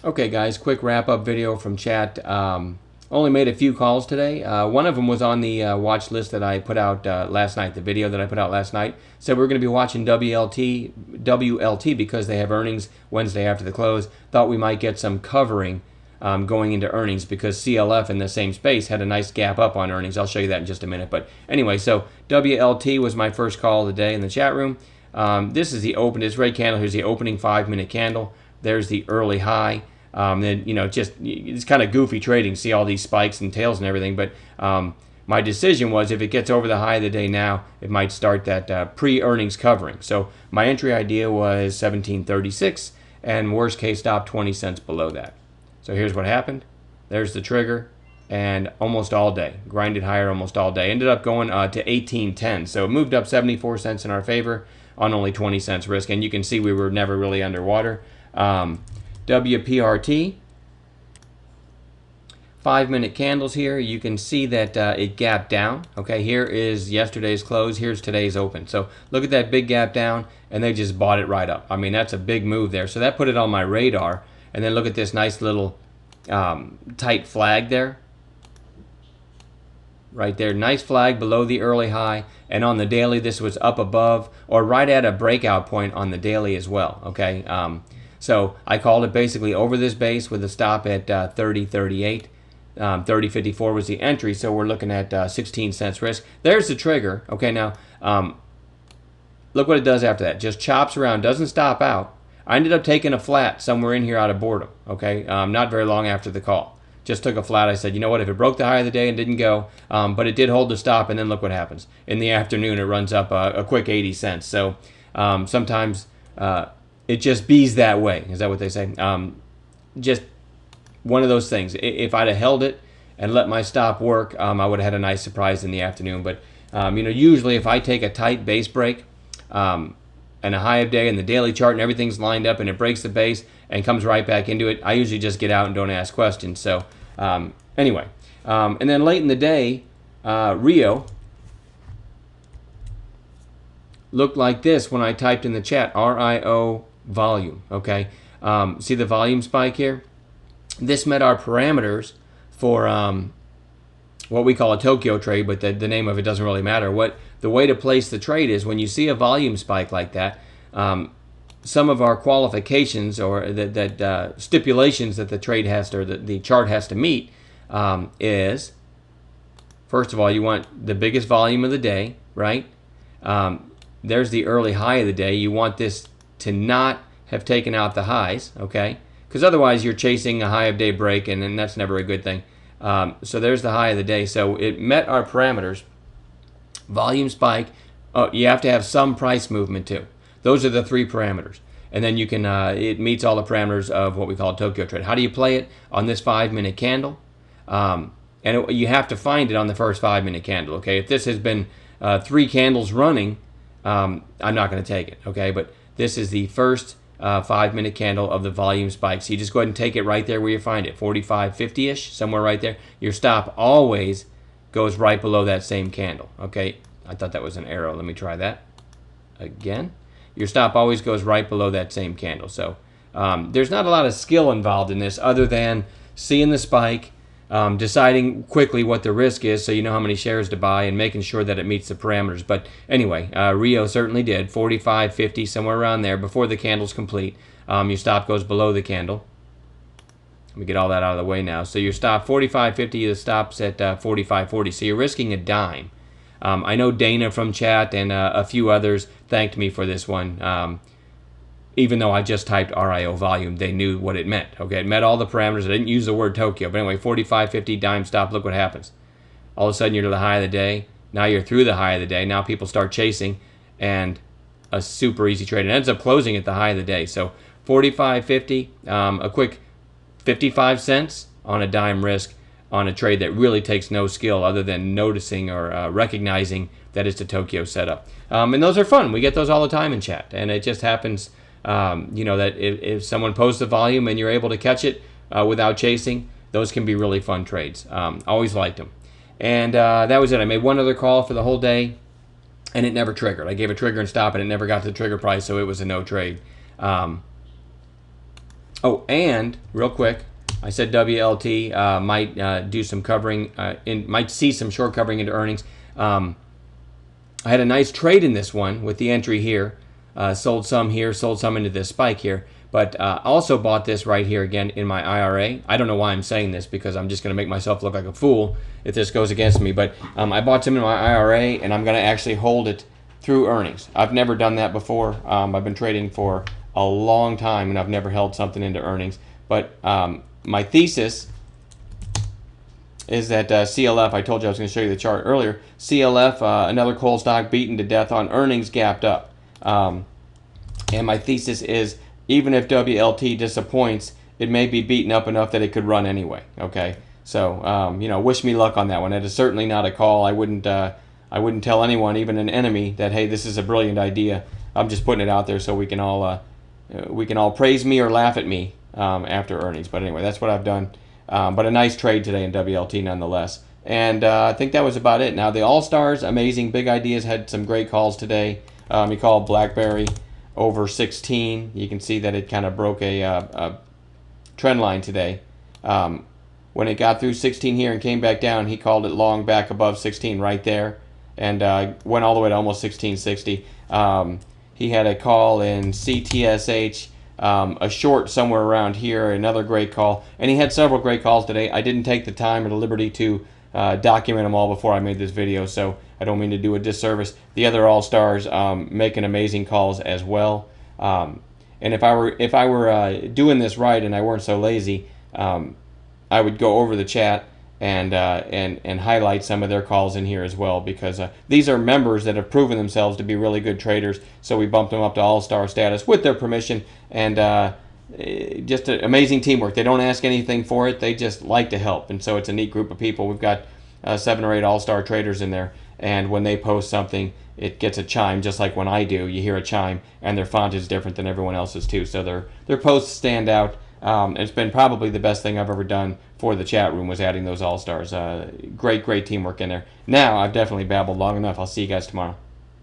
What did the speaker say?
Okay, guys, quick wrap-up video from chat. Only made a few calls today. One of them was on the watch list that I put out last night, the video that I put out last night. Said we're going to be watching WLT because they have earnings Wednesday after the close. Thought we might get some covering going into earnings because CLF in the same space had a nice gap up on earnings. I'll show you that in just a minute. But anyway, so WLT was my first call of the day in the chat room. This is the open. This red candle. Here's the opening 5-minute candle. There's the early high. Then it's kind of goofy trading. See all these spikes and tails and everything. But my decision was if it gets over the high of the day now, it might start that pre-earnings covering. So my entry idea was 1736, and worst case stop 20 cents below that. So here's what happened. There's the trigger, and almost all day grinded higher almost all day. Ended up going to 1810. So it moved up 74 cents in our favor on only 20 cents risk, and you can see we were never really underwater. WPRT, 5-minute candles here. You can see that it gapped down. Okay, here is yesterday's close. Here's today's open. So look at that big gap down, and they just bought it right up. I mean, that's a big move there. So that put it on my radar. And then look at this nice little tight flag there. Right there, nice flag below the early high, and on the daily this was up above or right at a breakout point on the daily as well. Okay, so I called it basically over this base with a stop at 30.38. 30.54 was the entry, so we're looking at 16 cents risk. There's the trigger. Okay, now look what it does after that. Just chops around, doesn't stop out. I ended up taking a flat somewhere in here out of boredom. Okay, not very long after the call. Just took a flat. I said, you know what, if it broke the high of the day and didn't go, but it did hold the stop, and then look what happens. In the afternoon, it runs up a quick 80 cents. So sometimes it just bees that way. Is that what they say? Just one of those things. If I'd have held it and let my stop work, I would have had a nice surprise in the afternoon. But usually if I take a tight base break and a high of day and the daily chart and everything's lined up and it breaks the base and comes right back into it, I usually just get out and don't ask questions. So anyway, and then late in the day, Rio looked like this when I typed in the chat, RIO volume. Okay, see the volume spike here? This met our parameters for what we call a Tokyo trade, but the name of it doesn't really matter. The way to place the trade is when you see a volume spike like that, some of our qualifications or stipulations that the trade has to, or the chart has to meet is, first of all, you want the biggest volume of the day, right? There's the early high of the day. You want this to not have taken out the highs, okay? Because otherwise you're chasing a high of day break, and that's never a good thing. So there's the high of the day. So it met our parameters. Volume spike. Oh, you have to have some price movement too. Those are the three parameters. And then you can, it meets all the parameters of what we call a Tokyo trade. How do you play it? On this 5-minute candle. You have to find it on the first 5-minute candle, okay? If this has been 3 candles running, I'm not going to take it, okay? But this is the first 5-minute candle of the volume spike. So you just go ahead and take it right there where you find it, 45.50-ish, somewhere right there. Your stop always goes right below that same candle, okay? I thought that was an arrow. Let me try that again. Your stop always goes right below that same candle. So there's not a lot of skill involved in this other than seeing the spike, deciding quickly what the risk is so you know how many shares to buy, and making sure that it meets the parameters. But anyway, Rio certainly did. 45.50, somewhere around there before the candle's complete. Your stop goes below the candle. Let me get all that out of the way now. So your stop 45.50, the stop's at 45.40. So you're risking a dime. I know Dana from chat and a few others thanked me for this one. Even though I just typed RIO volume, they knew what it meant. Okay, it met all the parameters. I didn't use the word Tokyo. But anyway, 45.50, dime stop. Look what happens. All of a sudden, you're to the high of the day. Now you're through the high of the day. Now people start chasing, and a super easy trade. It ends up closing at the high of the day. So 45.50, a quick 55 cents on a dime risk on a trade that really takes no skill other than noticing or recognizing that it's a Tokyo setup. And those are fun. We get those all the time in chat. And it just happens, that if someone posts the volume and you're able to catch it without chasing, those can be really fun trades. Always liked them. And that was it. I made one other call for the whole day, and it never triggered. I gave a trigger and stop, and it never got to the trigger price, so it was a no trade. Oh, and real quick, I said WLT might do some covering, might see some short covering into earnings. I had a nice trade in this one with the entry here. Sold some here, sold some into this spike here. But also bought this right here again in my IRA. I don't know why I'm saying this because I'm just going to make myself look like a fool if this goes against me. But I bought some in my IRA, and I'm going to actually hold it through earnings. I've never done that before. I've been trading for a long time, and I've never held something into earnings. But my thesis is that CLF, I told you I was going to show you the chart earlier, CLF, another coal stock beaten to death on earnings, gapped up. And my thesis is, even if WLT disappoints, it may be beaten up enough that it could run anyway. Okay, so wish me luck on that one. It is certainly not a call. I wouldn't tell anyone, even an enemy, that hey, this is a brilliant idea. I'm just putting it out there so we can all praise me or laugh at me after earnings. But anyway, that's what I've done. But a nice trade today in WLT nonetheless. And I think that was about it. Now the All-Stars, amazing, big ideas, had some great calls today. He called BlackBerry over 16. You can see that it kind of broke a trend line today. When it got through 16 here and came back down, he called it long back above 16 right there, and went all the way to almost 1660. He had a call in CTSH, a short somewhere around here, another great call, and he had several great calls today. I didn't take the time or the liberty to document them all before I made this video, so I don't mean to do a disservice. The other All-Stars making amazing calls as well. And if I were doing this right and I weren't so lazy, I would go over the chat and highlight some of their calls in here as well, because these are members that have proven themselves to be really good traders. So we bumped them up to All-Star status with their permission, and just amazing teamwork. They don't ask anything for it. They just like to help, and so it's a neat group of people. We've got 7 or 8 All-Star traders in there, and when they post something, it gets a chime, just like when I do. You hear a chime, and their font is different than everyone else's too. So their posts stand out. It's been probably the best thing I've ever done for the chat room, was adding those All-Stars. Great teamwork in there. Now, I've definitely babbled long enough. I'll see you guys tomorrow.